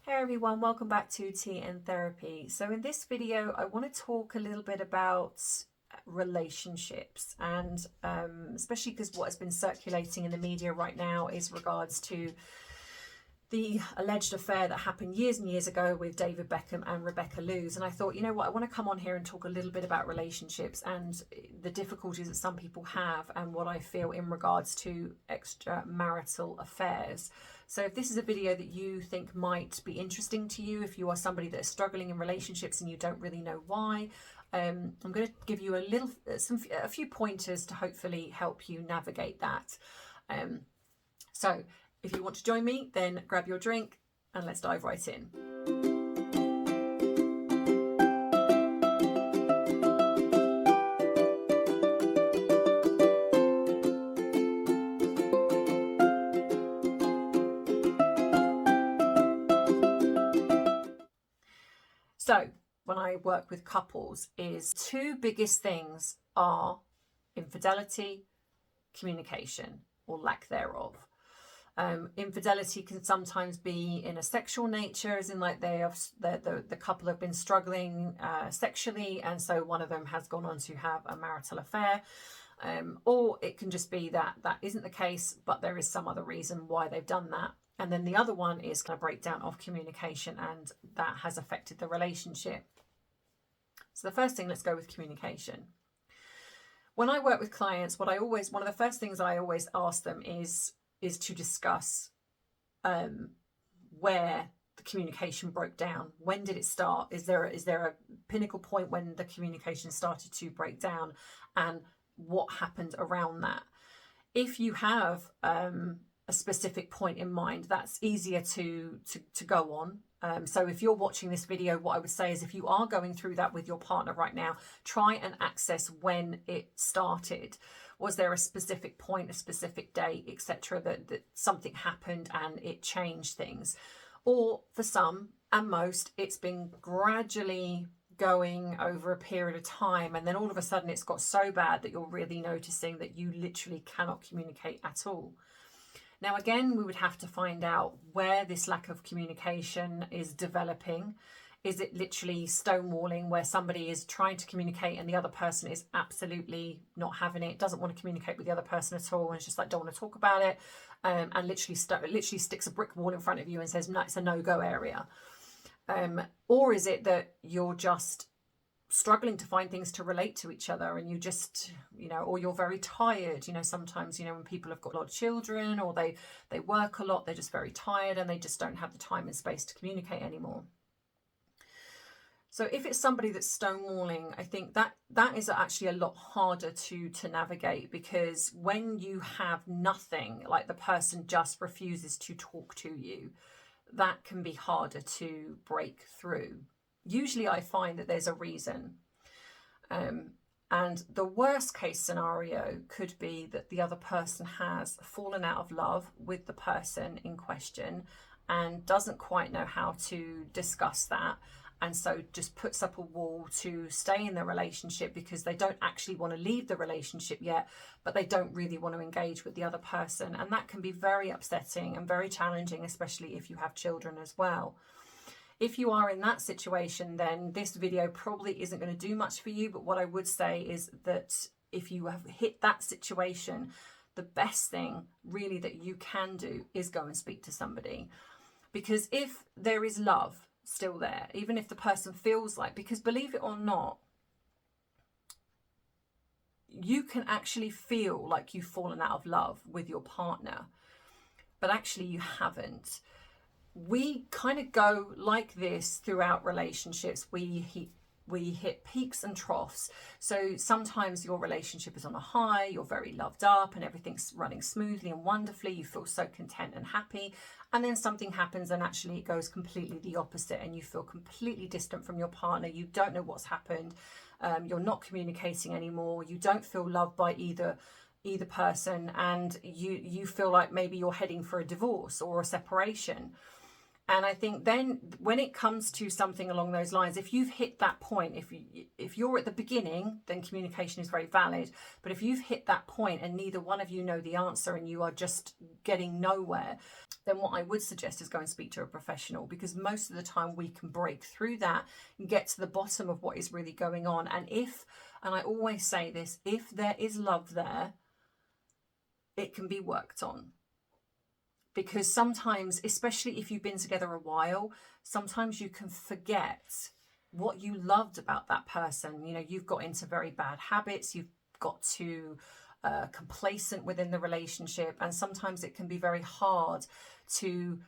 Hey everyone, welcome back to Tea and Therapy. So in this video, I want to talk a little bit about relationships and especially because what has been circulating in the media right now is regards to the alleged affair that happened years and years ago with David Beckham and Rebecca Loos. And I thought, you know what, I want to come on here and talk a little bit about relationships and the difficulties that some people have and what I feel in regards to extramarital affairs. So if this is a video that you think might be interesting to you, if you are somebody that is struggling in relationships and you don't really know why, I'm going to give you a few pointers to hopefully help you navigate that. So if you want to join me, then grab your drink and let's dive right in. So when I work with couples, is two biggest things are infidelity, communication, or lack thereof. Infidelity can sometimes be in a sexual nature, as in like the couple have been struggling sexually, and so one of them has gone on to have a marital affair, or it can just be that that isn't the case, but there is some other reason why they've done that. And then the other one is kind of breakdown of communication, and that has affected the relationship. So the first thing, let's go with communication. When I work with clients, one of the first things I always ask them is to discuss where the communication broke down. When did it start? Is there a pinnacle point when the communication started to break down, and what happened around that? If you have a specific point in mind, that's easier to go on. So if you're watching this video, what I would say is if you are going through that with your partner right now, try and access when it started. Was there a specific point, a specific date, etc., that something happened and it changed things? Or for some and most, it's been gradually going over a period of time, and then all of a sudden it's got so bad that you're really noticing that you literally cannot communicate at all. Now, again, we would have to find out where this lack of communication is developing. Is it literally stonewalling, where somebody is trying to communicate and the other person is absolutely not having it, doesn't want to communicate with the other person at all, and it's just like, don't want to talk about it, and literally sticks a brick wall in front of you and says, no, it's a no-go area? Or is it that you're just struggling to find things to relate to each other, and you just, or you're very tired? Sometimes, when people have got a lot of children, or they work a lot, they're just very tired and they just don't have the time and space to communicate anymore. So if it's somebody that's stonewalling, I think that is actually a lot harder to navigate, because when you have nothing, like the person just refuses to talk to you, that can be harder to break through. Usually I find that there's a reason. And the worst case scenario could be that the other person has fallen out of love with the person in question and doesn't quite know how to discuss that, and so just puts up a wall to stay in the relationship because they don't actually want to leave the relationship yet, but they don't really want to engage with the other person. And that can be very upsetting and very challenging, especially if you have children as well. If you are in that situation, then this video probably isn't going to do much for you. But what I would say is that if you have hit that situation, the best thing really that you can do is go and speak to somebody. Because if there is love still there, even if the person feels like, because believe it or not, you can actually feel like you've fallen out of love with your partner, but actually you haven't. We kind of go like this throughout relationships. We hit peaks and troughs. So sometimes your relationship is on a high, you're very loved up and everything's running smoothly and wonderfully, you feel so content and happy, and then something happens and actually it goes completely the opposite, and you feel completely distant from your partner. You don't know what's happened. You're not communicating anymore. You don't feel loved by either person, and you feel like maybe you're heading for a divorce or a separation. And I think then when it comes to something along those lines, if you've hit that point, if you're at the beginning, then communication is very valid. But if you've hit that point and neither one of you know the answer and you are just getting nowhere, then what I would suggest is go and speak to a professional, because most of the time we can break through that and get to the bottom of what is really going on. And I always say this, if there is love there, it can be worked on. Because sometimes, especially if you've been together a while, sometimes you can forget what you loved about that person. You know, you've got into very bad habits, you've got too complacent within the relationship, and sometimes it can be very hard to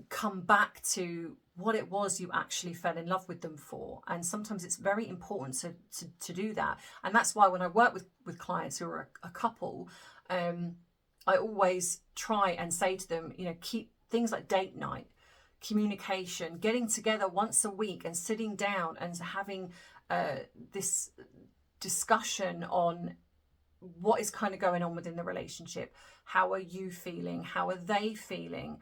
come back to what it was you actually fell in love with them for. And sometimes it's very important to do that. And that's why when I work with clients who are a couple, I always try and say to them, you know, keep things like date night, communication, getting together once a week and sitting down and having this discussion on what is kind of going on within the relationship. How are you feeling? How are they feeling?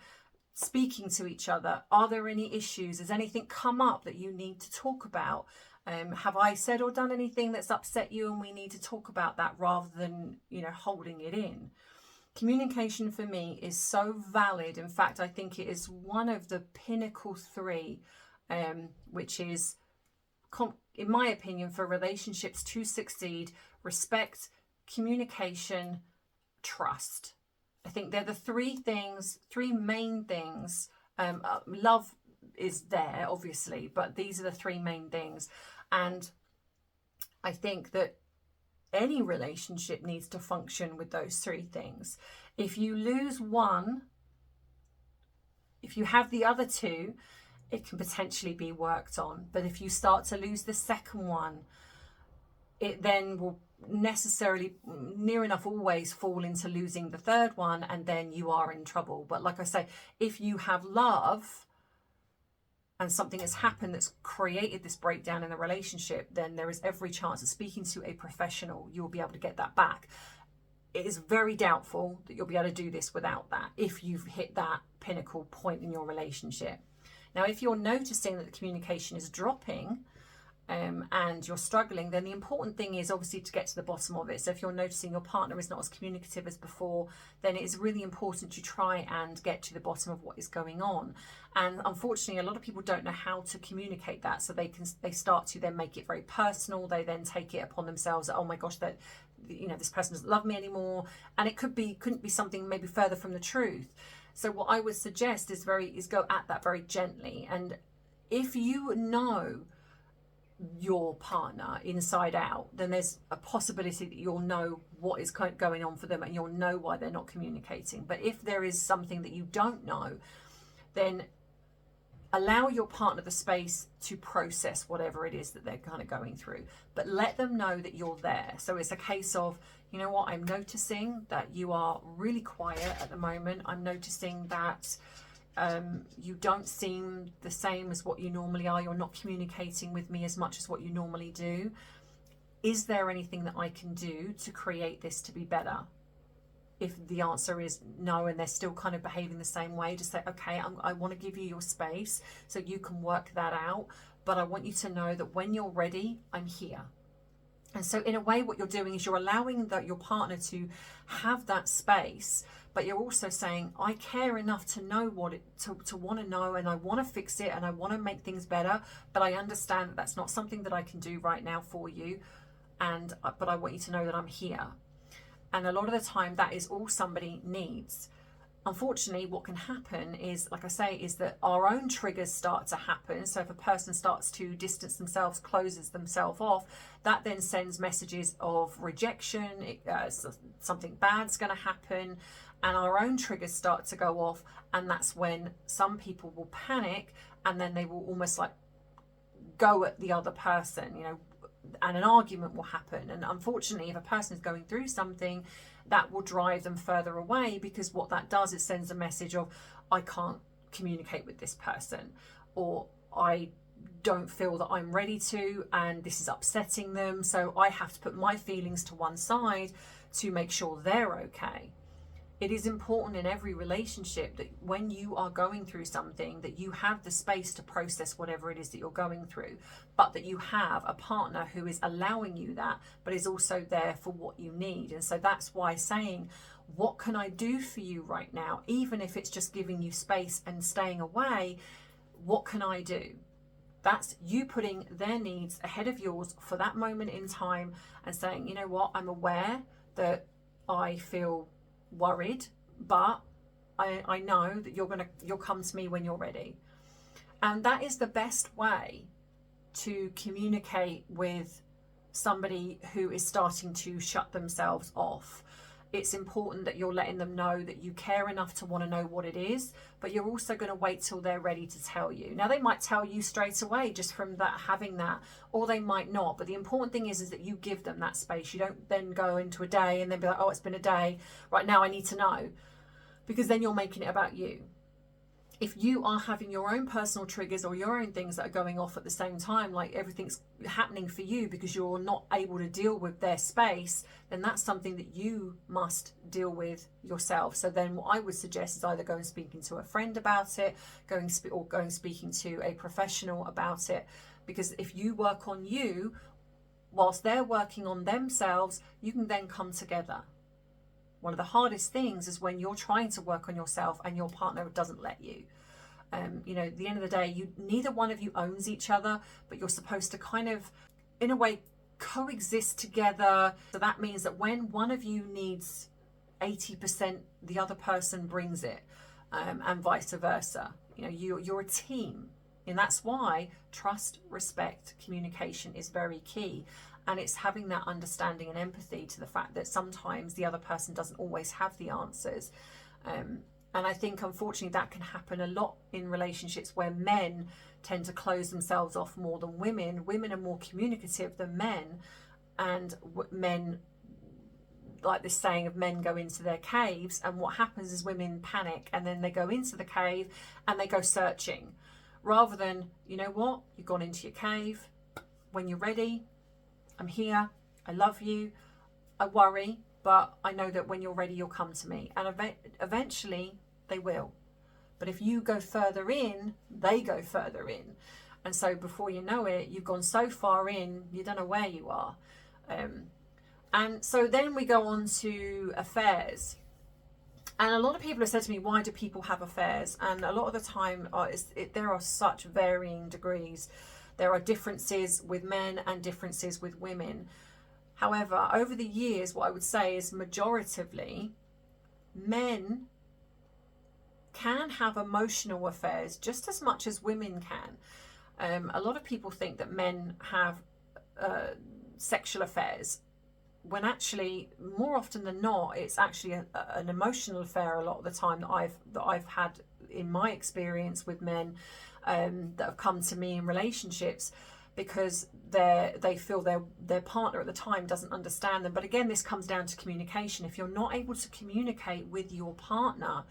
Speaking to each other. Are there any issues? Has anything come up that you need to talk about? Have I said or done anything that's upset you and we need to talk about that, rather than, you know, holding it in? Communication for me is so valid. In fact, I think it is one of the pinnacle three, which is, in my opinion, for relationships to succeed: respect, communication, trust. I think they're the three main things. Love is there, obviously, but these are the three main things. And I think that any relationship needs to function with those three things. If you lose one, if you have the other two, it can potentially be worked on. But if you start to lose the second one, it then will necessarily, near enough always, fall into losing the third one, and then you are in trouble. But like I say, if you have love and something has happened that's created this breakdown in the relationship, then there is every chance of speaking to a professional, you'll be able to get that back. It is very doubtful that you'll be able to do this without that, if you've hit that pinnacle point in your relationship. Now, if you're noticing that the communication is dropping, and you're struggling, then the important thing is obviously to get to the bottom of it. So if you're noticing your partner is not as communicative as before, then it is really important to try and get to the bottom of what is going on. And unfortunately, a lot of people don't know how to communicate that. So they start to then make it very personal. They then take it upon themselves that, oh my gosh, that, you know, this person doesn't love me anymore. And it couldn't be something maybe further from the truth. So what I would suggest is go at that very gently. And if you know your partner inside out, then there's a possibility that you'll know what is going on for them, and you'll know why they're not communicating. But if there is something that you don't know, then allow your partner the space to process whatever it is that they're kind of going through, but let them know that you're there. So it's a case of, you know what, I'm noticing that you are really quiet at the moment. I'm noticing that you don't seem the same as what you normally are. You're not communicating with me as much as what you normally do. Is there anything that I can do to create this to be better? If the answer is no, and they're still kind of behaving the same way, just say, okay, I want to give you your space so you can work that out. But I want you to know that when you're ready, I'm here. And so in a way, what you're doing is you're allowing your partner to have that space, but you're also saying, I care enough to know to want to know, and I want to fix it, and I want to make things better, but I understand that that's not something that I can do right now for you, but I want you to know that I'm here. And a lot of the time, that is all somebody needs. Unfortunately, what can happen is, like I say, is that our own triggers start to happen. So if a person starts to distance themselves, closes themselves off, that then sends messages of rejection, something bad's going to happen, and our own triggers start to go off. And that's when some people will panic, and then they will almost like go at the other person, you know, and an argument will happen. And unfortunately, if a person is going through something, that will drive them further away, because what that does is sends a message of, I can't communicate with this person, or I don't feel that I'm ready to, and this is upsetting them, so I have to put my feelings to one side to make sure they're okay. it is important in every relationship that when you are going through something, that you have the space to process whatever it is that you're going through, but that you have a partner who is allowing you that, but is also there for what you need. And so that's why saying, what can I do for you right now? Even if it's just giving you space and staying away, what can I do? That's you putting their needs ahead of yours for that moment in time and saying, you know what, I'm aware that I feel worried, but I know that you'll come to me when you're ready. And that is the best way to communicate with somebody who is starting to shut themselves off. It's important that you're letting them know that you care enough to want to know what it is, but you're also going to wait till they're ready to tell you. Now, they might tell you straight away just from that, having that, or they might not. But the important thing is that you give them that space. You don't then go into a day and then be like, oh, it's been a day. Right now I need to know. Because then you're making it about you. If you are having your own personal triggers or your own things that are going off at the same time, like everything's happening for you because you're not able to deal with their space, then that's something that you must deal with yourself. So then what I would suggest is either going speaking to a friend about it, going speaking to a professional about it. Because if you work on you, whilst they're working on themselves, you can then come together. One of the hardest things is when you're trying to work on yourself and your partner doesn't let you. You know, at the end of the day, neither one of you owns each other, but you're supposed to kind of, in a way, coexist together. So that means that when one of you needs 80%, the other person brings it, and vice versa. You know, you're a team. And that's why trust, respect, communication is very key. And it's having that understanding and empathy to the fact that sometimes the other person doesn't always have the answers. And I think, unfortunately, that can happen a lot in relationships where men tend to close themselves off more than women. Women are more communicative than men. And men, like this saying of men go into their caves. And what happens is women panic and then they go into the cave and they go searching. Rather than, you know what, you've gone into your cave. When you're ready, I'm here, I love you, I worry, but I know that when you're ready, you'll come to me. And eventually they will. But if you go further in, they go further in. And so before you know it, you've gone so far in, you don't know where you are. And so then we go on to affairs. And a lot of people have said to me, why do people have affairs? And a lot of the time, there are such varying degrees. There are differences with men and differences with women. However, over the years, what I would say is majoritively, men can have emotional affairs just as much as women can. A lot of people think that men have sexual affairs, when actually, more often than not, it's actually an emotional affair a lot of the time that I've had in my experience with men that have come to me in relationships, because they feel their partner at the time doesn't understand them. But again, this comes down to communication. If you're not able to communicate with your partner,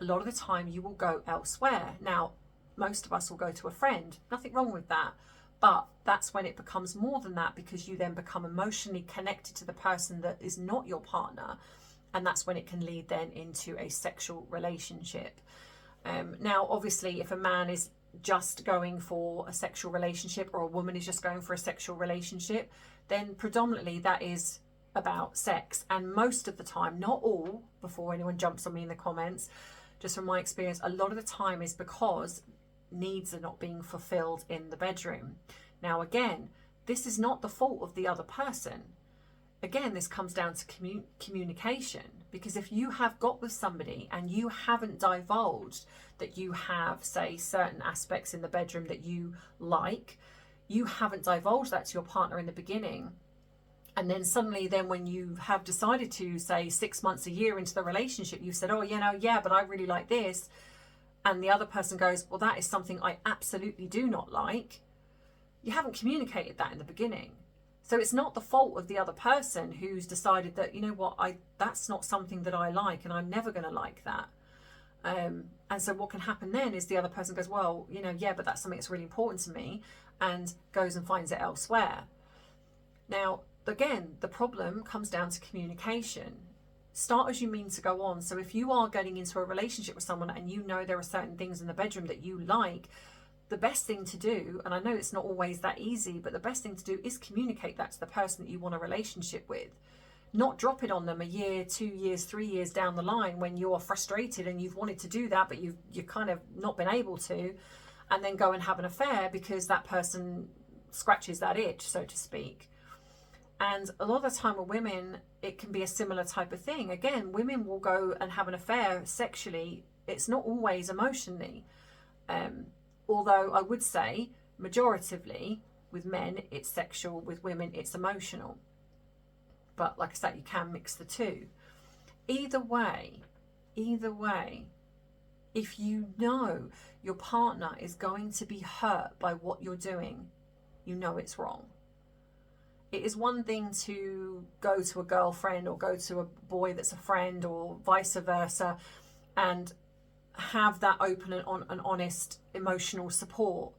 a lot of the time you will go elsewhere. Now, most of us will go to a friend. Nothing wrong with that. But that's when it becomes more than that, because you then become emotionally connected to the person that is not your partner. And that's when it can lead then into a sexual relationship. Now, obviously, if a man is just going for a sexual relationship, or a woman is just going for a sexual relationship, then predominantly that is about sex. And most of the time, not all, before anyone jumps on me in the comments, just from my experience, a lot of the time is because needs are not being fulfilled in the bedroom. Now, again, this is not the fault of the other person. Again, this comes down to communication, because if you have got with somebody and you haven't divulged that you have, say, certain aspects in the bedroom that you like, you haven't divulged that to your partner in the beginning, and then suddenly then when you have decided to, say, 6 months, a year into the relationship, you said, oh, yeah, but I really like this, and the other person goes, well, that is something I absolutely do not like. You haven't communicated that in the beginning. So it's not the fault of the other person who's decided that, you know what, that's not something that I like, and I'm never going to like that. And so what can happen then is the other person goes, well, yeah, but that's something that's really important to me, and goes and finds it elsewhere. Now, again, the problem comes down to communication. start as you mean to go on. So if you are getting into a relationship with someone and you know there are certain things in the bedroom that you like, the best thing to do, and I know it's not always that easy, but the best thing to do is communicate that to the person that you want a relationship with. Not drop it on them a year, 2 years, 3 years down the line when you're frustrated and you've wanted to do that, but you've kind of not been able to, and then go and have an affair because that person scratches that itch, so to speak. And a lot of the time with women, it can be a similar type of thing. Again, women will go and have an affair sexually. It's not always emotionally. Although I would say, majoritively, with men, it's sexual. With women, it's emotional. But like I said, you can mix the two. Either way, if you know your partner is going to be hurt by what you're doing, you know it's wrong. It is one thing to go to a girlfriend or go to a boy that's a friend or vice versa and have that open and honest emotional support,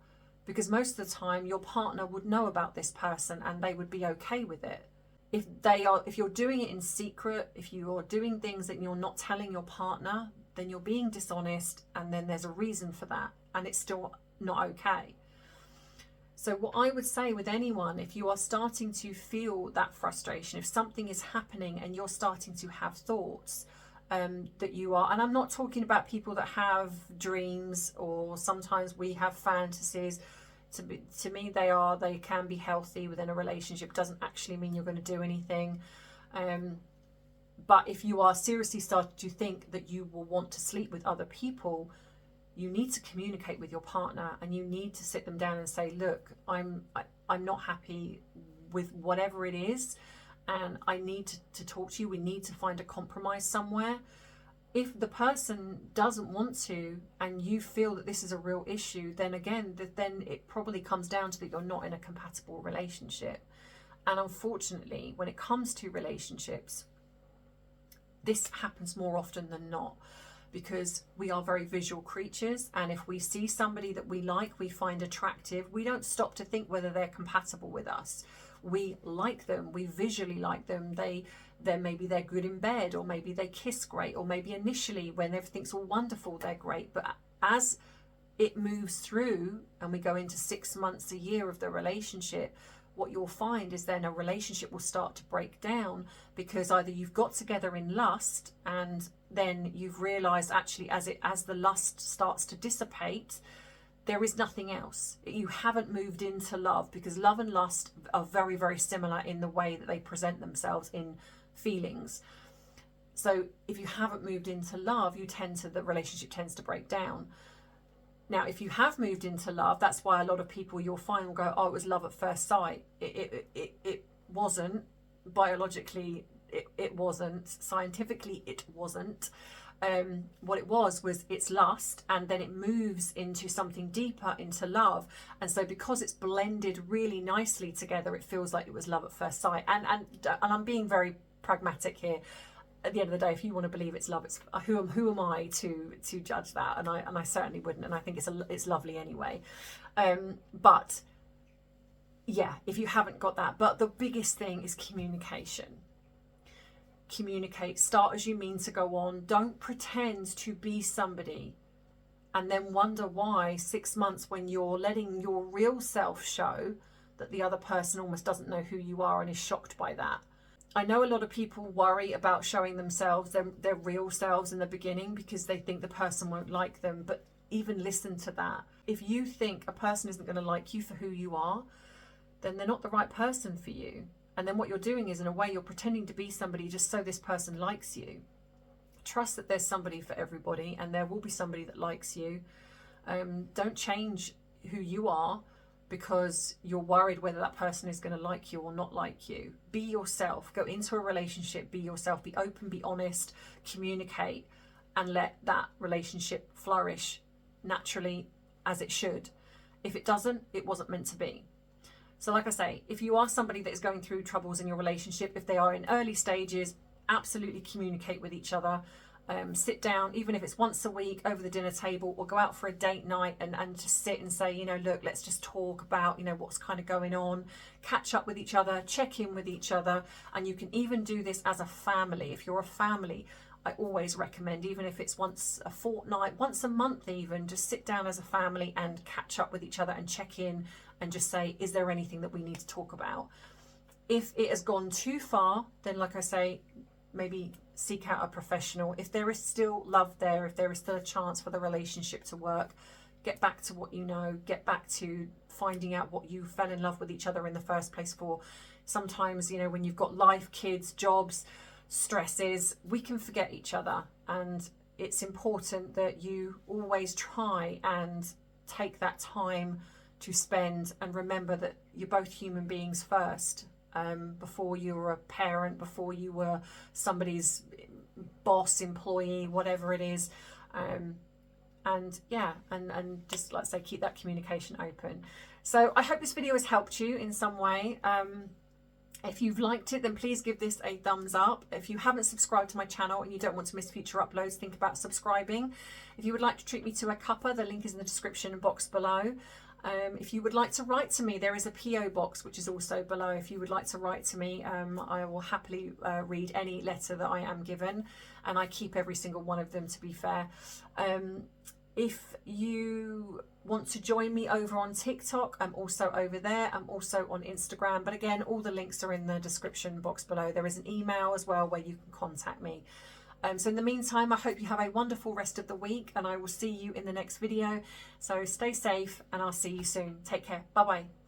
because most of the time your partner would know about this person and they would be okay with it. If you're doing it in secret, if you're doing things that you're not telling your partner, then you're being dishonest, and then there's a reason for that, and it's still not okay. So what I would say with anyone, if you are starting to feel that frustration, if something is happening and you're starting to have thoughts that you are, and I'm not talking about people that have dreams, or sometimes we have fantasies. To me, they can be healthy within a relationship. Doesn't actually mean you're going to do anything. But if you are seriously starting to think that you will want to sleep with other people, you need to communicate with your partner, and you need to sit them down and say, look, I'm not happy with whatever it is, and I need to talk to you. We need to find a compromise somewhere. If the person doesn't want to, and you feel that this is a real issue, then again, then it probably comes down to that you're not in a compatible relationship. And unfortunately, when it comes to relationships, this happens more often than not, because we are very visual creatures, and if we see somebody that we like, we find attractive, we don't stop to think whether they're compatible with us. We like them, we visually like them, maybe they're good in bed, or maybe they kiss great, or maybe initially when everything's all wonderful they're great, but as it moves through and we go into 6 months, a year of the relationship, what you'll find is then a relationship will start to break down, because either you've got together in lust, and then you've realized actually as the lust starts to dissipate, there is nothing else. You haven't moved into love, because love and lust are very, very similar in the way that they present themselves in feelings. So if you haven't moved into love, the relationship tends to break down. Now, if you have moved into love, that's why a lot of people you'll find will go, oh, it was love at first sight. It wasn't. Biologically, it wasn't. Scientifically, it wasn't. What it was it's lust, and then it moves into something deeper, into love. And so because it's blended really nicely together, it feels like it was love at first sight. And I'm being very pragmatic here. At the end of the day, if you want to believe it's love, it's who am I to judge that? And I certainly wouldn't. And I think it's lovely anyway. But yeah, if you haven't got that, but the biggest thing is communication. Communicate. Start as you mean to go on. Don't pretend to be somebody and then wonder why 6 months, when you're letting your real self show, that the other person almost doesn't know who you are and is shocked by that. I know a lot of people worry about showing themselves, their real selves in the beginning, because they think the person won't like them. But even listen to that. If you think a person isn't going to like you for who you are, then they're not the right person for you. And then what you're doing is, in a way, you're pretending to be somebody just so this person likes you. Trust that there's somebody for everybody, and there will be somebody that likes you. Don't change who you are because you're worried whether that person is going to like you or not like you. Be yourself. Go into a relationship, be yourself. Be open, be honest, communicate, and let that relationship flourish naturally as it should. If it doesn't, it wasn't meant to be. So like I say, if you are somebody that is going through troubles in your relationship, if they are in early stages, absolutely communicate with each other. sit down, even if it's once a week over the dinner table, or go out for a date night and just sit and say, you know, look, let's just talk about, you know, what's kind of going on, catch up with each other, check in with each other. And you can even do this as a family. If you're a family, I always recommend, even if it's once a fortnight, once a month even, just sit down as a family and catch up with each other and check in and just say, is there anything that we need to talk about? If it has gone too far, then like I say, maybe seek out a professional. If there is still love there, if there is still a chance for the relationship to work, get back to what you know, get back to finding out what you fell in love with each other in the first place for. Sometimes, you know, when you've got life, kids, jobs, stresses, we can forget each other, and it's important that you always try and take that time to spend and remember that you're both human beings first, before you were a parent, before you were somebody's boss, employee, whatever it is. And yeah, and just, like I say, keep that communication open. So I hope this video has helped you in some way. If you've liked it, then please give this a thumbs up. If you haven't subscribed to my channel and you don't want to miss future uploads, think about subscribing. If you would like to treat me to a cuppa, the link is in the description box below. If you would like to write to me, there is a PO box which is also below. If you would like to write to me, I will happily read any letter that I am given, and I keep every single one of them, to be fair. If you want to join me over on TikTok, I'm also over there. I'm also on Instagram, but again, all the links are in the description box below. There is an email as well where you can contact me. So in the meantime, I hope you have a wonderful rest of the week, and I will see you in the next video. So stay safe, and I'll see you soon. Take care. Bye bye.